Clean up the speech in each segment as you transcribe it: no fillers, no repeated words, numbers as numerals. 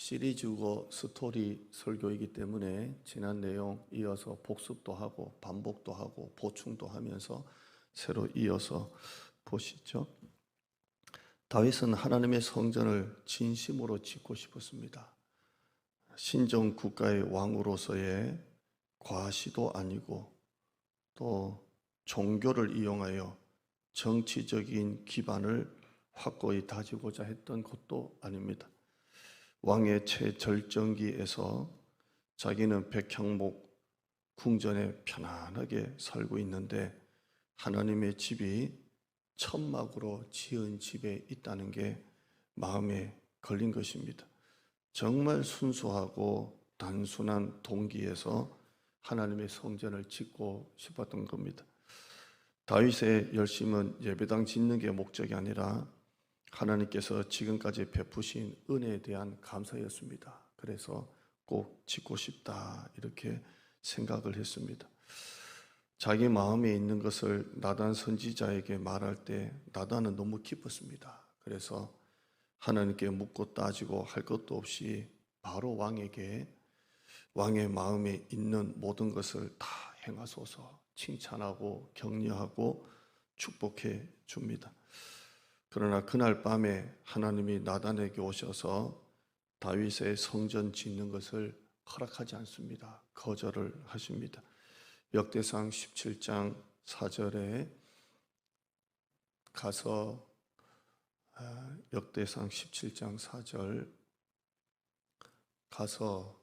시리즈고 스토리 설교이기 때문에 지난 내용 이어서 복습도 하고 반복도 하고 보충도 하면서 새로 이어서 보시죠. 다윗은 하나님의 성전을 진심으로 짓고 싶었습니다. 신정 국가의 왕으로서의 과시도 아니고 또 종교를 이용하여 정치적인 기반을 확고히 다지고자 했던 것도 아닙니다. 왕의 최절정기에서 자기는 백향목 궁전에 편안하게 살고 있는데 하나님의 집이 천막으로 지은 집에 있다는 게 마음에 걸린 것입니다. 정말 순수하고 단순한 동기에서 하나님의 성전을 짓고 싶었던 겁니다. 다윗의 열심은 예배당 짓는 게 목적이 아니라 하나님께서 지금까지 베푸신 은혜에 대한 감사였습니다. 그래서 꼭 짓고 싶다 이렇게 생각을 했습니다. 자기 마음에 있는 것을 나단 선지자에게 말할 때 나단은 너무 기뻤습니다. 그래서 하나님께 묻고 따지고 할 것도 없이 바로 왕에게 왕의 마음에 있는 모든 것을 다 행하소서 칭찬하고 격려하고 축복해 줍니다. 그러나 그날 밤에 하나님이 나단에게 오셔서 다윗의 성전 짓는 것을 허락하지 않습니다. 거절을 하십니다. 역대상 17장 4절에 가서 역대상 17장 4절 가서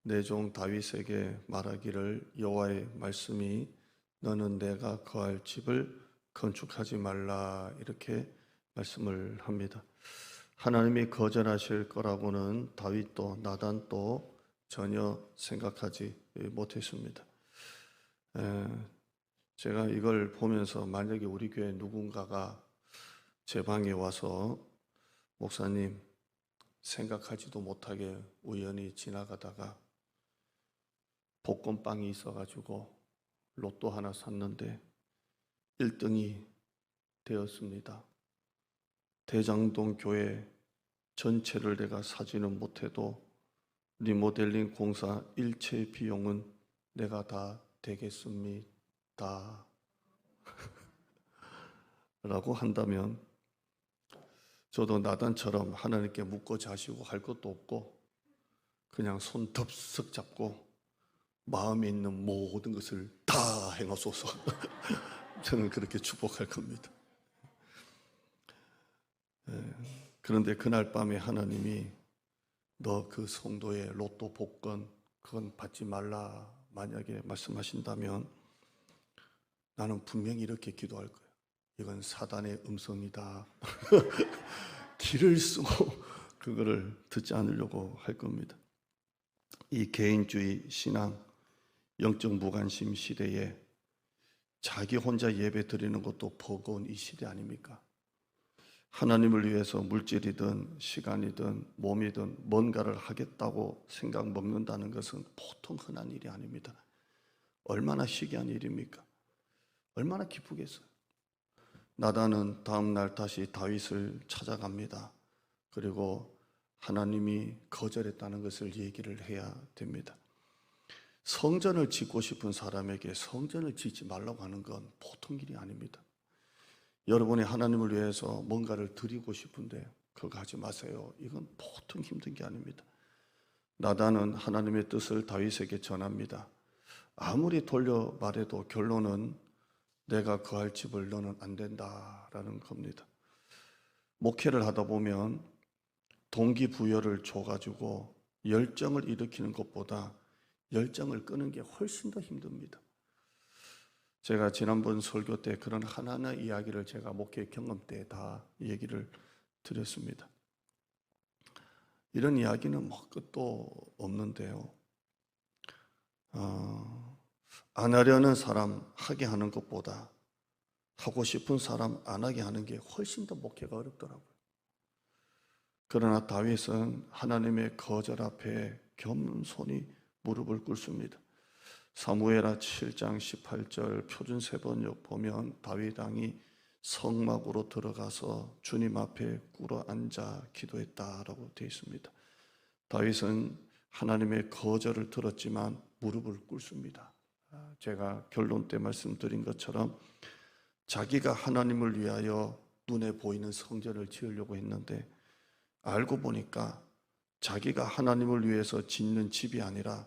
내 종 다윗에게 말하기를 여호와의 말씀이 너는 내가 거할 집을 건축하지 말라 이렇게 말씀을 합니다. 하나님이 거절하실 거라고는 다윗도 나단도 전혀 생각하지 못했습니다. 제가 이걸 보면서 만약에 우리 교회 누군가가 제 방에 와서 목사님 생각하지도 못하게 우연히 지나가다가 볶음빵이 있어가지고 로또 하나 샀는데 1등이 되었습니다. 대장동 교회 전체를 내가 사지는 못해도 리모델링 공사 일체 비용은 내가 다 되겠습니다. 라고 한다면 저도 나단처럼 하나님께 묻고 자시고 할 것도 없고 그냥 손 덥석 잡고 마음에 있는 모든 것을 다 행하소서. 저는 그렇게 축복할 겁니다. 그런데 그날 밤에 하나님이 너 그 성도의 로또 복권 그건 받지 말라 만약에 말씀하신다면 나는 분명히 이렇게 기도할 거예요. 이건 사단의 음성이다. 길을 쓰고 그거를 듣지 않으려고 할 겁니다. 이 개인주의 신앙, 영적 무관심 시대에 자기 혼자 예배 드리는 것도 버거운 이 시대 아닙니까? 하나님을 위해서 물질이든 시간이든 몸이든 뭔가를 하겠다고 생각 먹는다는 것은 보통 흔한 일이 아닙니다. 얼마나 희귀한 일입니까? 얼마나 기쁘겠어요. 나단은 다음 날 다시 다윗을 찾아갑니다. 그리고 하나님이 거절했다는 것을 얘기를 해야 됩니다. 성전을 짓고 싶은 사람에게 성전을 짓지 말라고 하는 건 보통 일이 아닙니다. 여러분이 하나님을 위해서 뭔가를 드리고 싶은데 그거 하지 마세요. 이건 보통 힘든 게 아닙니다. 나단은 하나님의 뜻을 다윗에게 전합니다. 아무리 돌려 말해도 결론은 내가 거할 집을 너는 안 된다라는 겁니다. 목회를 하다 보면 동기부여를 줘가지고 열정을 일으키는 것보다 열정을 끄는 게 훨씬 더 힘듭니다. 제가 지난번 설교 때 그런 하나하나 이야기를 제가 목회 경험 때 다 얘기를 드렸습니다. 이런 이야기는 뭐 끝도 없는데요. 안 하려는 사람 하게 하는 것보다 하고 싶은 사람 안 하게 하는 게 훨씬 더 목회가 어렵더라고요. 그러나 다윗은 하나님의 거절 앞에 겸손히 무릎을 꿇습니다. 사무엘하 7장 18절 표준 세번역 보면 다윗 왕이 성막으로 들어가서 주님 앞에 꿇어 앉아 기도했다라고 되어 있습니다. 다윗은 하나님의 거절을 들었지만 무릎을 꿇습니다. 제가 결론 때 말씀드린 것처럼 자기가 하나님을 위하여 눈에 보이는 성전을 지으려고 했는데 알고 보니까 자기가 하나님을 위해서 짓는 집이 아니라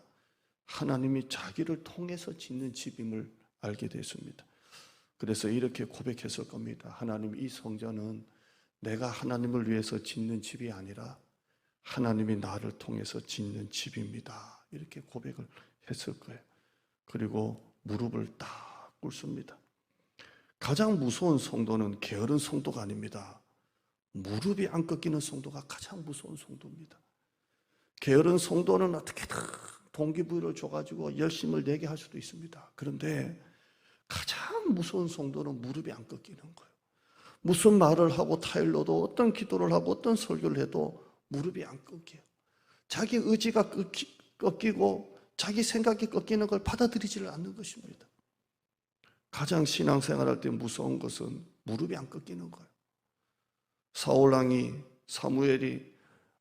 하나님이 자기를 통해서 짓는 집임을 알게 됐습니다. 그래서 이렇게 고백했을 겁니다. 하나님, 이 성전은 내가 하나님을 위해서 짓는 집이 아니라 하나님이 나를 통해서 짓는 집입니다. 이렇게 고백을 했을 거예요. 그리고 무릎을 딱 꿇습니다. 가장 무서운 성도는 게으른 성도가 아닙니다. 무릎이 안 꺾이는 성도가 가장 무서운 성도입니다. 게으른 성도는 어떻게든 동기부여를 줘가지고 열심을 내게 할 수도 있습니다. 그런데 가장 무서운 성도는 무릎이 안 꺾이는 거예요. 무슨 말을 하고 타일러도, 어떤 기도를 하고 어떤 설교를 해도 무릎이 안 꺾여요. 자기 의지가 꺾이고 자기 생각이 꺾이는 걸 받아들이지를 않는 것입니다. 가장 신앙생활할 때 무서운 것은 무릎이 안 꺾이는 거예요. 사울왕이, 사무엘이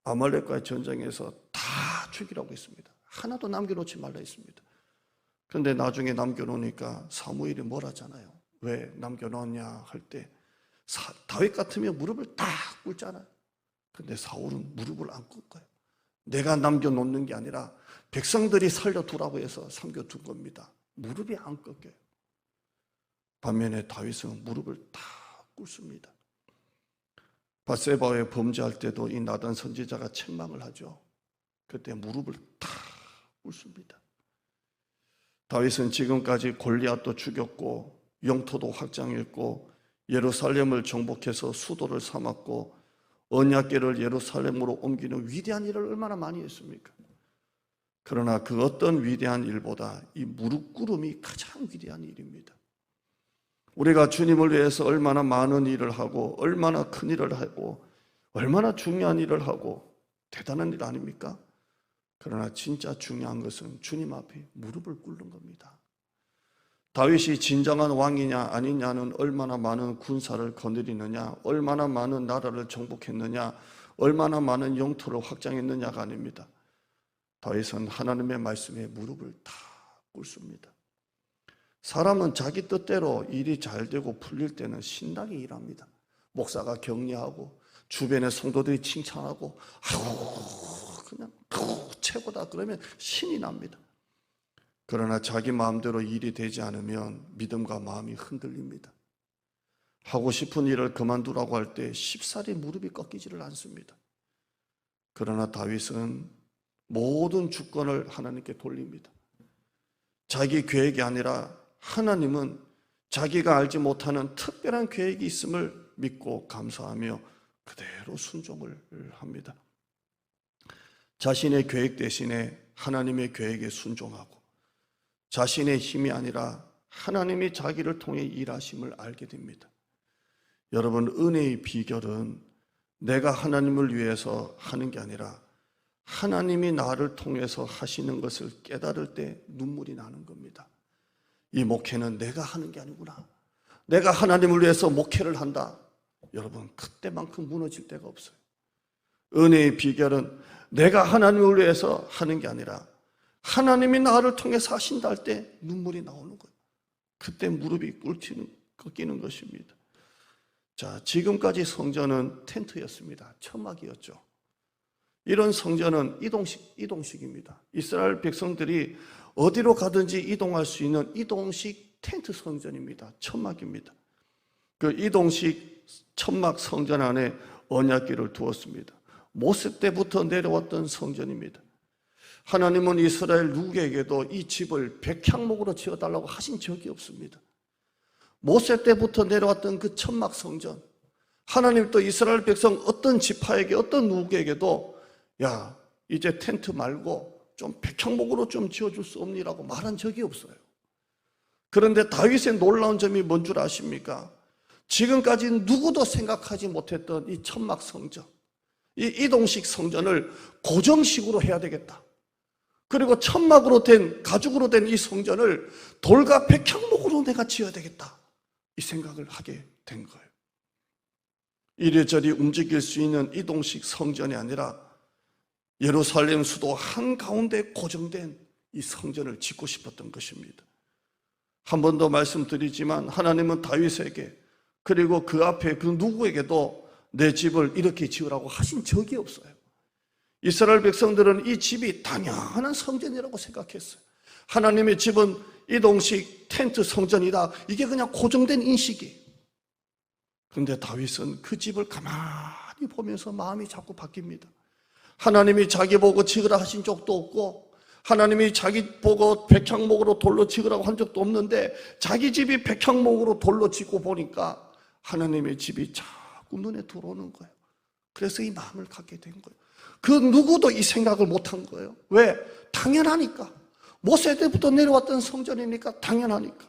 아말렉과의 전쟁에서 다 죽이라고 했습니다. 하나도 남겨놓지 말라 했습니다. 그런데 나중에 남겨놓으니까 사무엘이 뭘 하잖아요. 왜 남겨놓았냐 할 때 다윗 같으면 무릎을 딱 꿇잖아요. 그런데 사울은 무릎을 안 꿇어요. 내가 남겨놓는 게 아니라 백성들이 살려두라고 해서 삼겨둔 겁니다. 무릎이 안 꺾여요. 반면에 다윗은 무릎을 다 꿇습니다. 밧세바에 범죄할 때도 이 나단 선지자가 책망을 하죠. 그때 무릎을 다 꿇습니다. 다윗은 지금까지 골리앗도 죽였고 영토도 확장했고 예루살렘을 정복해서 수도를 삼았고 언약궤를 예루살렘으로 옮기는 위대한 일을 얼마나 많이 했습니까? 그러나 그 어떤 위대한 일보다 이 무릎 꿇음이 가장 위대한 일입니다. 우리가 주님을 위해서 얼마나 많은 일을 하고 얼마나 큰 일을 하고 얼마나 중요한 일을 하고 대단한 일 아닙니까? 그러나 진짜 중요한 것은 주님 앞에 무릎을 꿇는 겁니다. 다윗이 진정한 왕이냐 아니냐는 얼마나 많은 군사를 거느리느냐, 얼마나 많은 나라를 정복했느냐, 얼마나 많은 영토를 확장했느냐가 아닙니다. 다윗은 하나님의 말씀에 무릎을 다 꿇습니다. 사람은 자기 뜻대로 일이 잘 되고 풀릴 때는 신나게 일합니다. 목사가 격려하고 주변의 성도들이 칭찬하고 그냥 최고다 그러면 신이 납니다. 그러나 자기 마음대로 일이 되지 않으면 믿음과 마음이 흔들립니다. 하고 싶은 일을 그만두라고 할 때 쉽사리 무릎이 꺾이지를 않습니다. 그러나 다윗은 모든 주권을 하나님께 돌립니다. 자기 계획이 아니라 하나님은 자기가 알지 못하는 특별한 계획이 있음을 믿고 감사하며 그대로 순종을 합니다. 자신의 계획 대신에 하나님의 계획에 순종하고 자신의 힘이 아니라 하나님이 자기를 통해 일하심을 알게 됩니다. 여러분, 은혜의 비결은 내가 하나님을 위해서 하는 게 아니라 하나님이 나를 통해서 하시는 것을 깨달을 때 눈물이 나는 겁니다. 이 목회는 내가 하는 게 아니구나. 내가 하나님을 위해서 목회를 한다. 여러분, 그때만큼 무너질 데가 없어요. 은혜의 비결은 내가 하나님을 위해서 하는 게 아니라 하나님이 나를 통해서 하신다 할 때 눈물이 나오는 거예요. 그때 무릎이 꿇기는 것입니다. 자, 지금까지 성전은 텐트였습니다. 천막이었죠. 이런 성전은 이동식입니다. 이스라엘 백성들이 어디로 가든지 이동할 수 있는 이동식 텐트 성전입니다. 천막입니다. 그 이동식 천막 성전 안에 언약궤를 두었습니다. 모세 때부터 내려왔던 성전입니다. 하나님은 이스라엘 누구에게도 이 집을 백향목으로 지어달라고 하신 적이 없습니다. 모세 때부터 내려왔던 그 천막 성전, 하나님 또 이스라엘 백성 어떤 지파에게 어떤 누구에게도 야, 이제 텐트 말고 좀 백향목으로 좀 지어줄 수 없니라고 말한 적이 없어요. 그런데 다윗의 놀라운 점이 뭔 줄 아십니까? 지금까지 누구도 생각하지 못했던 이 천막 성전, 이 이동식 성전을 고정식으로 해야 되겠다. 그리고 천막으로 된, 가죽으로 된 이 성전을 돌과 백향목으로 내가 지어야 되겠다. 이 생각을 하게 된 거예요. 이리저리 움직일 수 있는 이동식 성전이 아니라 예루살렘 수도 한가운데 고정된 이 성전을 짓고 싶었던 것입니다. 한 번 더 말씀드리지만 하나님은 다윗에게 그리고 그 앞에 그 누구에게도 내 집을 이렇게 지으라고 하신 적이 없어요. 이스라엘 백성들은 이 집이 당연한 성전이라고 생각했어요. 하나님의 집은 이동식 텐트 성전이다. 이게 그냥 고정된 인식이에요. 그런데 다윗은 그 집을 가만히 보면서 마음이 자꾸 바뀝니다. 하나님이 자기 보고 지으라 하신 적도 없고 하나님이 자기 보고 백향목으로 돌로 지으라고 한 적도 없는데 자기 집이 백향목으로 돌로 짓고 보니까 하나님의 집이 자꾸 눈에 들어오는 거예요. 그래서 이 마음을 갖게 된 거예요. 그 누구도 이 생각을 못한 거예요. 왜? 당연하니까. 모세 때부터 내려왔던 성전이니까 당연하니까.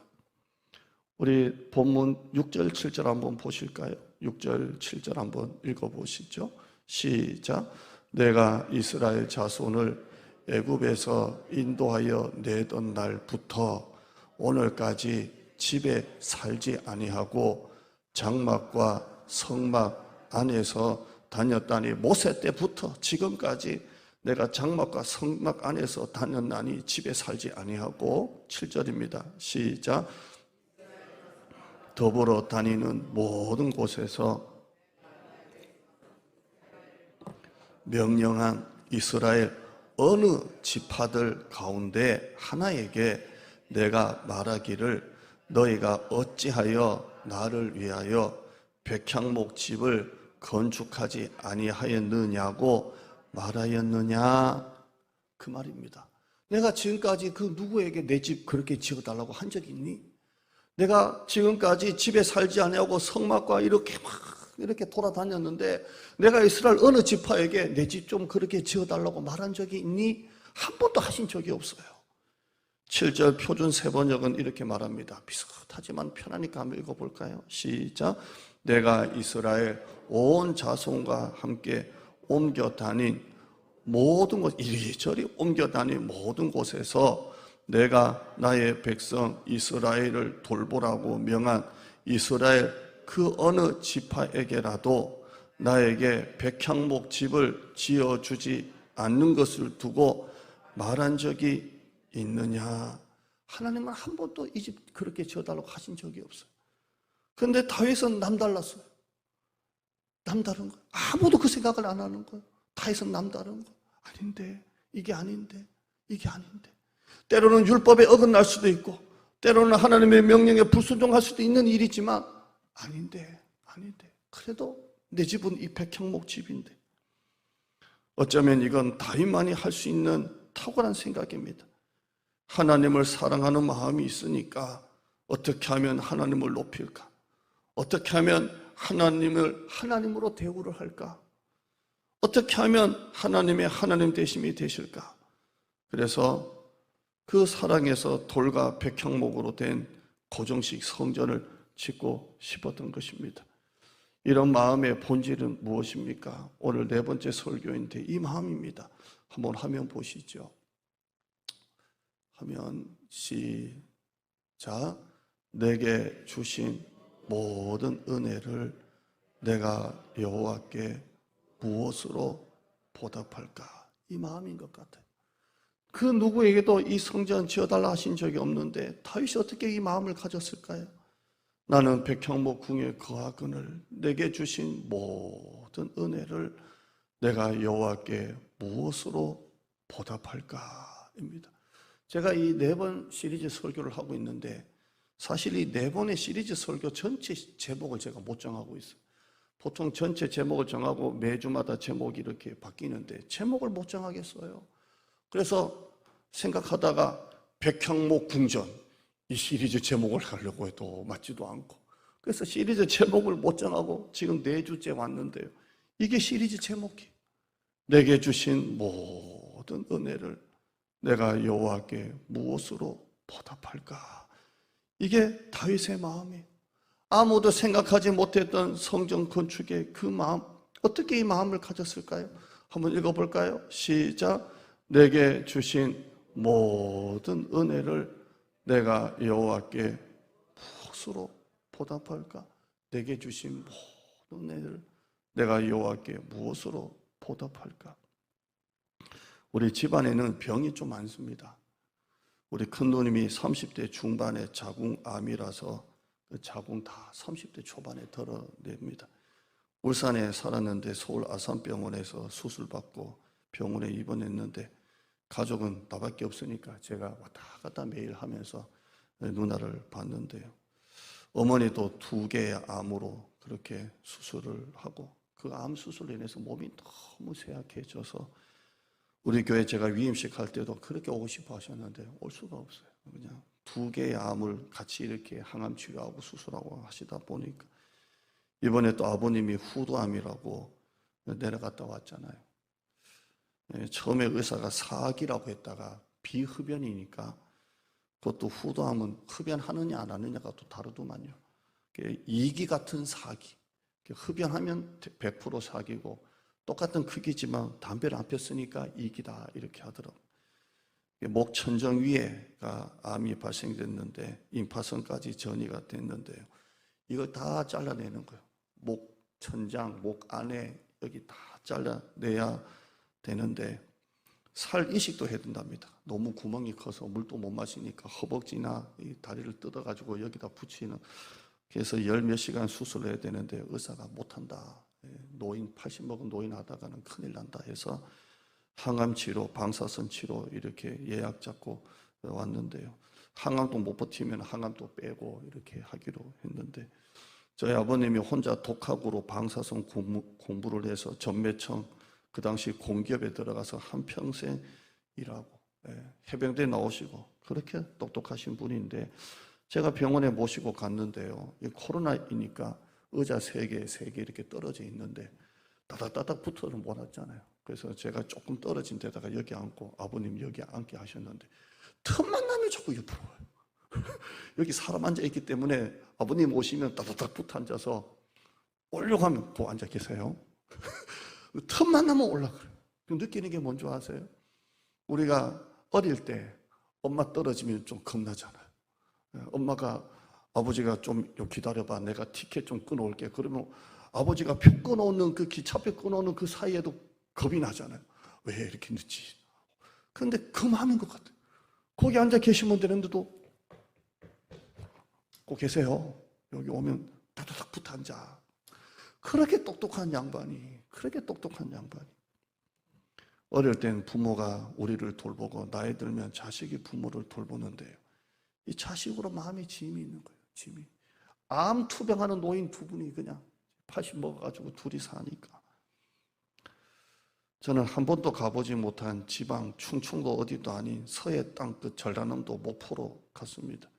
우리 본문 6절 7절 한번 보실까요? 6절 7절 한번 읽어보시죠. 시작. 내가 이스라엘 자손을 애굽에서 인도하여 내던 날부터 오늘까지 집에 살지 아니하고 장막과 성막 안에서 다녔다니. 모세 때부터 지금까지 내가 장막과 성막 안에서 다녔나니 집에 살지 아니하고. 7절입니다. 시작. 더불어 다니는 모든 곳에서 명령한 이스라엘 어느 지파들 가운데 하나에게 내가 말하기를 너희가 어찌하여 나를 위하여 백향목 집을 건축하지 아니하였느냐고 말하였느냐. 그 말입니다. 내가 지금까지 그 누구에게 내 집 그렇게 지어달라고 한 적이 있니? 내가 지금까지 집에 살지 아니하고 성막과 이렇게 돌아다녔는데 내가 이스라엘 어느 지파에게 내 집 좀 그렇게 지어달라고 말한 적이 있니? 한 번도 하신 적이 없어요. 7절 표준 세번역은 이렇게 말합니다. 비슷하지만 편하니까 한번 읽어볼까요? 시작. 내가 이스라엘 온 자손과 함께 옮겨 다닌 모든 곳, 이리저리 옮겨 다닌 모든 곳에서 내가 나의 백성 이스라엘을 돌보라고 명한 이스라엘 그 어느 지파에게라도 나에게 백향목 집을 지어주지 않는 것을 두고 말한 적이 있느냐. 하나님은 한 번도 이 집 그렇게 지어달라고 하신 적이 없어요. 그런데 다윗은 남달랐어요. 남다른 거예요. 아무도 그 생각을 안 하는 거예요. 다윗은 남다른 거예요. 아닌데, 이게 아닌데, 이게 아닌데. 때로는 율법에 어긋날 수도 있고 때로는 하나님의 명령에 불순종할 수도 있는 일이지만 아닌데. 그래도 내 집은 이 백향목 집인데. 어쩌면 이건 다윗만이 할 수 있는 탁월한 생각입니다. 하나님을 사랑하는 마음이 있으니까 어떻게 하면 하나님을 높일까? 어떻게 하면 하나님을 하나님으로 대우를 할까? 어떻게 하면 하나님의 하나님 되심이 되실까? 그래서 그 사랑에서 돌과 백향목으로 된 고정식 성전을 짓고 싶었던 것입니다. 이런 마음의 본질은 무엇입니까? 오늘 네 번째 설교인데 이 마음입니다. 한번 화면 보시죠. 화면 시작. 내게 주신 모든 은혜를 내가 여호와께 무엇으로 보답할까? 이 마음인 것 같아요. 그 누구에게도 이 성전 지어달라 하신 적이 없는데 다윗이 어떻게 이 마음을 가졌을까요? 나는 백향목 궁에 거하거늘 내게 주신 모든 은혜를 내가 여호와께 무엇으로 보답할까입니다. 제가 이 4번 시리즈 설교를 하고 있는데 사실 이 4번의 시리즈 설교 전체 제목을 제가 못 정하고 있어요. 보통 전체 제목을 정하고 매주마다 제목이 이렇게 바뀌는데 제목을 못 정하겠어요. 그래서 생각하다가 백향목 궁전 이 시리즈 제목을 하려고 해도 맞지도 않고 그래서 시리즈 제목을 못 정하고 지금 4주째 왔는데요. 이게 시리즈 제목이 내게 주신 모든 은혜를 내가 여호와께 무엇으로 보답할까? 이게 다윗의 마음이에요. 아무도 생각하지 못했던 성전 건축의 그 마음, 어떻게 이 마음을 가졌을까요? 한번 읽어볼까요? 시작. 내게 주신 모든 은혜를 내가 여호와께 무엇으로 보답할까? 내게 주신 모든 은혜를 내가 여호와께 무엇으로 보답할까? 우리 집안에는 병이 좀 많습니다. 우리 큰누님이 30대 중반에 자궁암이라서 그 자궁 다 30대 초반에 덜어냅니다. 울산에 살았는데 서울 아산병원에서 수술받고 병원에 입원했는데 가족은 나밖에 없으니까 제가 왔다 갔다 매일 하면서 누나를 봤는데요. 어머니도 2개의 암으로 그렇게 수술을 하고 그 암 수술로 인해서 몸이 너무 쇠약해져서 우리 교회 제가 위임식 할 때도 그렇게 오고 싶어 하셨는데 올 수가 없어요. 그냥 2개의 암을 같이 이렇게 항암 치료하고 수술하고 하시다 보니까 이번에 또 아버님이 후두암이라고 내려갔다 왔잖아요. 처음에 의사가 사기라고 했다가 비흡연이니까 그것도 후두암은 흡연하느냐 안 하느냐가 또 다르더만요. 2기 같은 사기. 흡연하면 100% 사기고 똑같은 크기지만 담배를 안 폈으니까 2기다 이렇게 하더라고요. 목 천정 위에가 암이 발생됐는데 임파선까지 전이가 됐는데요. 이걸 다 잘라내는 거예요. 목 천장, 목 안에 여기 다 잘라내야 되는데 살 이식도 해야 된답니다. 너무 구멍이 커서 물도 못 마시니까 허벅지나 이 다리를 뜯어가지고 여기다 붙이는, 그래서 10몇 시간 수술을 해야 되는데 의사가 못한다. 노인 80 먹은 노인 하다가는 큰일 난다 해서 항암 치료, 방사선 치료 이렇게 예약 잡고 왔는데요. 항암도 못 버티면 항암도 빼고 이렇게 하기로 했는데 저희 아버님이 혼자 독학으로 방사선 공부를 해서 전매청 그 당시 공기업에 들어가서 한평생 일하고 해병대 나오시고 그렇게 똑똑하신 분인데 제가 병원에 모시고 갔는데요. 코로나이니까 의자 3개 이렇게 떨어져 있는데 따닥따닥 붙어는 못 앉잖아요. 그래서 제가 조금 떨어진 데다가 여기 앉고 아버님 여기 앉게 하셨는데 틈만 나면 자꾸 옆으로 와요. 여기 사람 앉아있기 때문에 아버님 오시면 따닥따닥 붙어 앉아서 오려고 하면 또 앉아 계세요. 틈만 나면 올라가요. 느끼는 게 뭔지 아세요? 우리가 어릴 때 엄마 떨어지면 좀 겁나잖아요. 엄마가 아버지가 좀 기다려봐 내가 티켓 좀 끊어올게 그러면 아버지가 표 끊어오는 그 기차표 끊어오는 그 사이에도 겁이 나잖아요. 왜 이렇게 늦지? 그런데 그 마음인 것 같아요. 거기 앉아 계시면 되는데도 꼭 계세요. 여기 오면 다다닥 붙어 앉아. 그렇게 똑똑한 양반이 어릴 땐 부모가 우리를 돌보고 나이 들면 자식이 부모를 돌보는데요. 이 자식으로 마음이 짐이 있는 거예요. 짐이. 암 투병하는 노인 2분이 그냥 80 먹어가지고 둘이 사니까. 저는 한 번도 가보지 못한 지방 충청도 어디도 아닌 서해 땅끝 전라남도 목포로 갔습니다.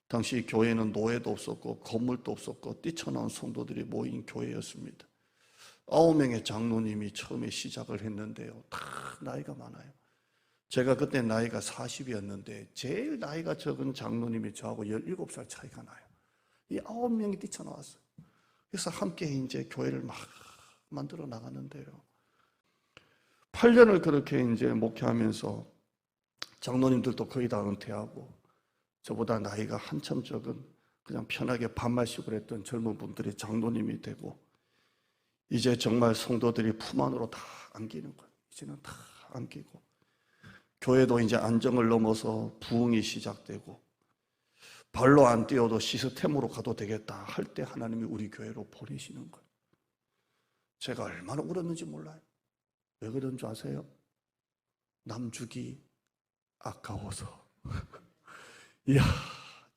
당시 교회는 노예도 없었고 건물도 없었고 뛰쳐나온 성도들이 모인 교회였습니다. 9명의 장로님이 처음에 시작을 했는데요. 다 나이가 많아요. 제가 그때 나이가 40이었는데 제일 나이가 적은 장로님이 저하고 17살 차이가 나요. 이 9명이 뛰쳐나왔어요. 그래서 함께 이제 교회를 막 만들어 나가는데요. 8년을 그렇게 이제 목회하면서 장로님들도 거의 다 은퇴하고 저보다 나이가 한참 적은 그냥 편하게 밥마시고 했던 젊은 분들이 장로님이 되고 이제 정말 성도들이 품 안으로 다 안기는 거예요. 이제는 다 안기고 교회도 이제 안정을 넘어서 부흥이 시작되고 발로 안 뛰어도 시스템으로 가도 되겠다 할 때 하나님이 우리 교회로 보내시는 거예요. 제가 얼마나 울었는지 몰라요. 왜 그런 줄 아세요? 남주기 아까워서. 이야,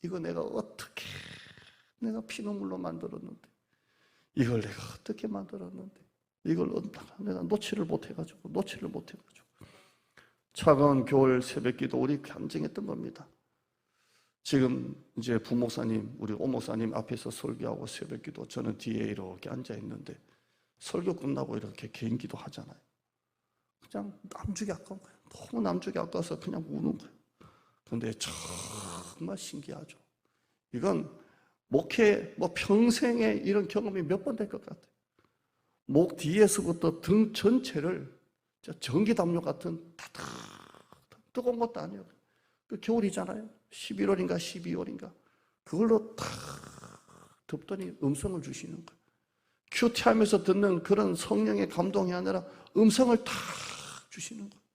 이거 내가 어떻게 내가 피눈물로 만들었는데 이걸 내가 어떻게 만들었는데 이걸 내가 놓지를 못해가지고 차가운 겨울 새벽기도 우리 간증했던 겁니다. 지금 이제 부목사님 우리 오목사님 앞에서 설교하고 새벽기도 저는 뒤에 이렇게 앉아있는데 설교 끝나고 이렇게 개인기도 하잖아요. 그냥 남주기 아까운 거예요. 너무 남주기 아까워서 그냥 우는 거예요. 그런데 정말 신기하죠. 이건 목회 평생에 이런 경험이 몇 번 될 것 같아요. 목 뒤에서부터 등 전체를 전기담요 같은 뜨거운 것도 아니에요. 그 겨울이잖아요. 11월인가 12월인가 그걸로 탁 덮더니 음성을 주시는 거예요. 큐티하면서 듣는 그런 성령의 감동이 아니라 음성을 탁 주시는 거예요.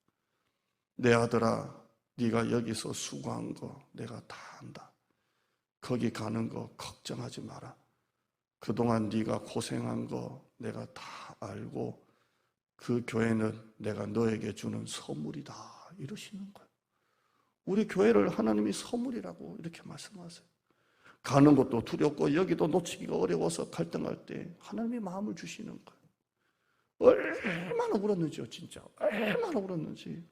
내 아들아, 네가 여기서 수고한 거 내가 다 안다. 거기 가는 거 걱정하지 마라. 그동안 네가 고생한 거 내가 다 알고 그 교회는 내가 너에게 주는 선물이다. 이러시는 거예요. 우리 교회를 하나님이 선물이라고 이렇게 말씀하세요. 가는 것도 두렵고 여기도 놓치기가 어려워서 갈등할 때 하나님이 마음을 주시는 거예요. 얼마나 울었는지요, 진짜. 얼마나 울었는지.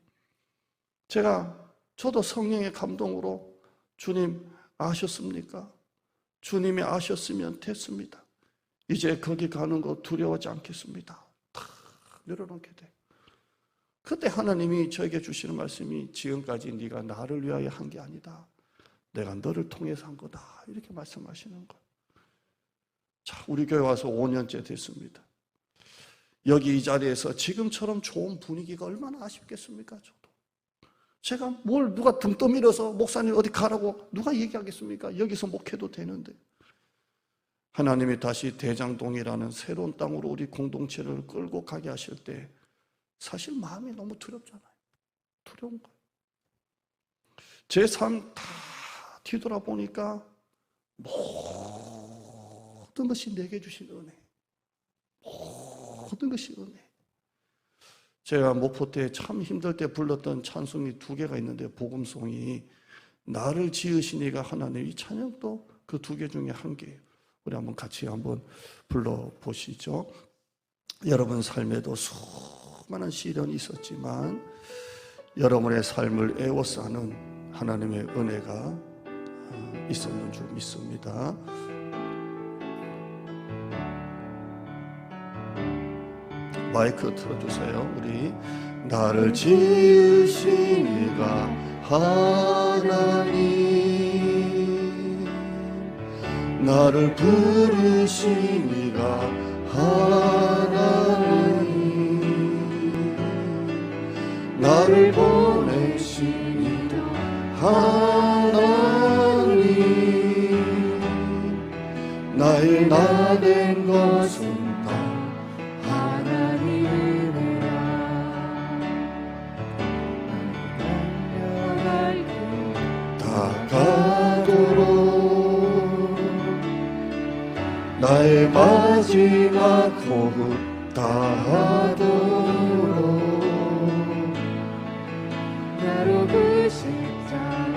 저도 성령의 감동으로 주님 아셨습니까? 주님이 아셨으면 됐습니다. 이제 거기 가는 거 두려워하지 않겠습니다. 다 내려놓게 돼. 그때 하나님이 저에게 주시는 말씀이 지금까지 네가 나를 위하여 한 게 아니다. 내가 너를 통해서 한 거다. 이렇게 말씀하시는 거예요. 자, 우리 교회 와서 5년째 됐습니다. 여기 이 자리에서 지금처럼 좋은 분위기가 얼마나 아쉽겠습니까? 저도. 제가 뭘 누가 등 떠밀어서 목사님 어디 가라고 누가 얘기하겠습니까? 여기서 목회도 되는데. 하나님이 다시 대장동이라는 새로운 땅으로 우리 공동체를 끌고 가게 하실 때 사실 마음이 너무 두렵잖아요. 두려운 거예요. 제 삶 다 뒤돌아보니까 모든 것이 내게 주신 은혜. 모든 것이 은혜. 제가 목포 때 참 힘들 때 불렀던 찬송이 2개가 있는데 복음송이 나를 지으시니가 하나님, 이 찬양도 그 2개 중에 1개예요. 우리 한번 같이 한번 불러보시죠. 여러분 삶에도 수많은 시련이 있었지만 여러분의 삶을 애워싸는 하나님의 은혜가 있었는 줄 믿습니다. 마이크 틀어주세요. 우리 나를 지으신 이가 하나님, 나를 부르신 이가 하나님, 나를 보내신 이가 하나님, 나의 나 된 것은 나의 마지막 호흡 다하도록 나로 그 십자가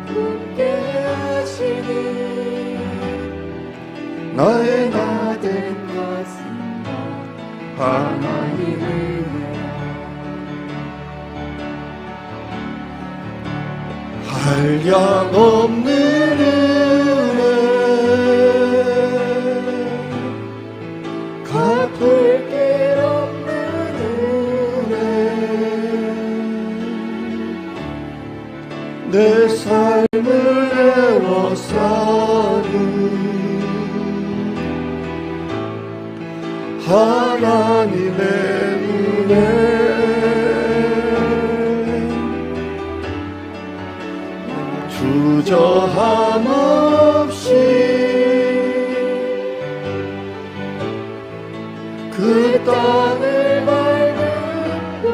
굳게 하시니 나의 나 된 것은 하나님의 한량없는 은혜, 갚을 게 없는 은혜, 내 삶을 애워싸는 하나님의 은혜, 주저함 없이 그 땅을 밟고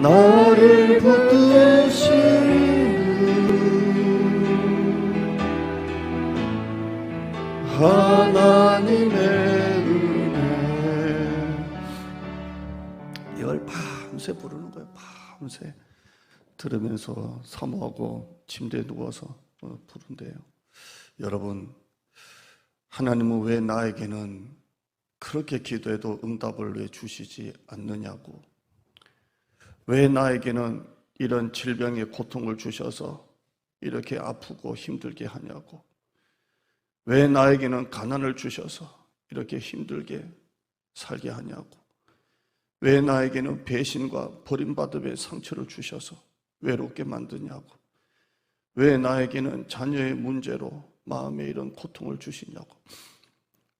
나를 붙드시는 하나님의 은혜. 이걸 밤새 부르는 거예요. 밤새 들으면서 사모하고 침대에 누워서 부른대요. 여러분, 하나님은 왜 나에게는 그렇게 기도해도 응답을 왜 주시지 않느냐고, 왜 나에게는 이런 질병의 고통을 주셔서 이렇게 아프고 힘들게 하냐고, 왜 나에게는 가난을 주셔서 이렇게 힘들게 살게 하냐고, 왜 나에게는 배신과 버림받음의 상처를 주셔서 외롭게 만드냐고, 왜 나에게는 자녀의 문제로 마음에 이런 고통을 주시냐고,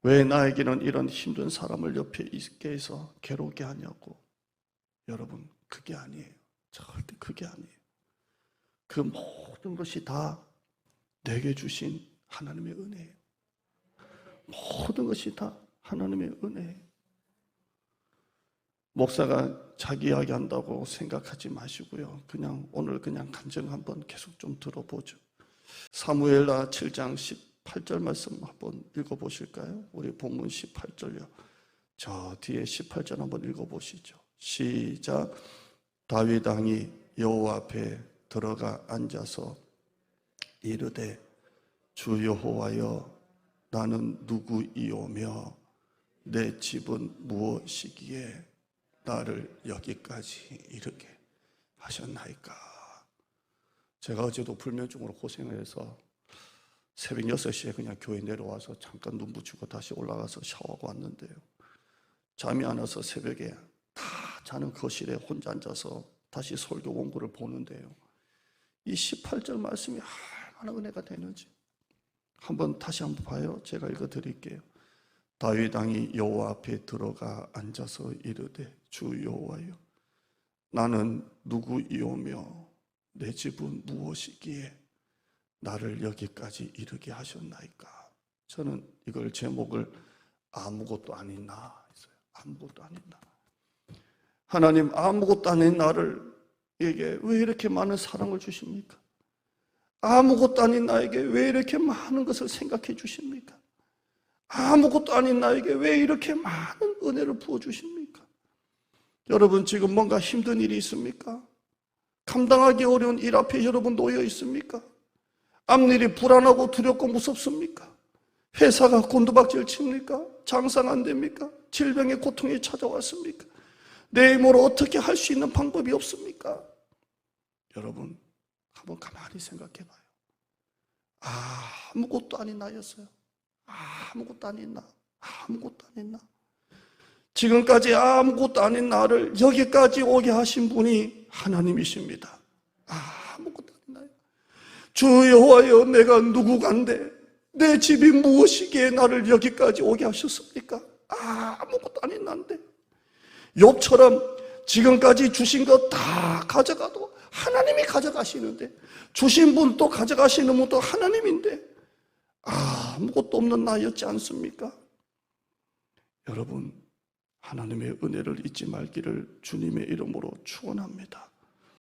왜 나에게는 이런 힘든 사람을 옆에 있게 해서 괴롭게 하냐고. 여러분, 그게 아니에요. 절대 그게 아니에요. 그 모든 것이 다 내게 주신 하나님의 은혜예요. 모든 것이 다 하나님의 은혜예요. 목사가 자기 이야기 한다고 생각하지 마시고요. 그냥 오늘 그냥 간증 한번 계속 좀 들어보죠. 사무엘하 7장 18절 말씀 한번 읽어보실까요? 우리 본문 18절요. 저 뒤에 18절 한번 읽어보시죠. 시작. 다윗 왕이 여호와 앞에 들어가 앉아서 이르되 주 여호와여 나는 누구이오며 내 집은 무엇이기에 나를 여기까지 이르게 하셨나이까. 제가 어제도 불면증으로 고생을 해서 새벽 6시에 그냥 교회 내려와서 잠깐 눈 붙이고 다시 올라가서 샤워하고 왔는데요. 잠이 안 와서 새벽에 다 자는 거실에 혼자 앉아서 다시 설교 원고를 보는데요. 이 18절 말씀이 얼마나 은혜가 되는지 다시 한번 봐요. 제가 읽어드릴게요. 다윗 왕이 여호와 앞에 들어가 앉아서 이르되 주 여호와여 나는 누구이오며 내 집은 무엇이기에 나를 여기까지 이르게 하셨나이까. 저는 이걸 제목을 아무것도 아닌 나 했어요. 아무것도 아닌 나. 하나님, 아무것도 아닌 나에게 왜 이렇게 많은 사랑을 주십니까? 아무것도 아닌 나에게 왜 이렇게 많은 것을 생각해 주십니까? 아무것도 아닌 나에게 왜 이렇게 많은 은혜를 부어주십니까? 여러분, 지금 뭔가 힘든 일이 있습니까? 감당하기 어려운 일 앞에 여러분 놓여 있습니까? 앞일이 불안하고 두렵고 무섭습니까? 회사가 곤두박질 칩니까? 장사가 안 됩니까? 질병의 고통이 찾아왔습니까? 내 힘으로 어떻게 할 수 있는 방법이 없습니까? 여러분, 한번 가만히 생각해 봐요. 아무것도 아닌 나였어요. 아무것도 아닌 나. 아무것도 아닌 나. 지금까지 아무것도 아닌 나를 여기까지 오게 하신 분이 하나님이십니다. 아무것도 아닌 나요. 주 여호와여 내가 누구간데 내 집이 무엇이기에 나를 여기까지 오게 하셨습니까? 아무것도 아닌 나인데. 욥처럼 지금까지 주신 것 다 가져가도 하나님이 가져가시는데, 주신 분 또 가져가시는 분도 하나님인데 아무것도 없는 나였지 않습니까? 여러분, 하나님의 은혜를 잊지 말기를 주님의 이름으로 축원합니다.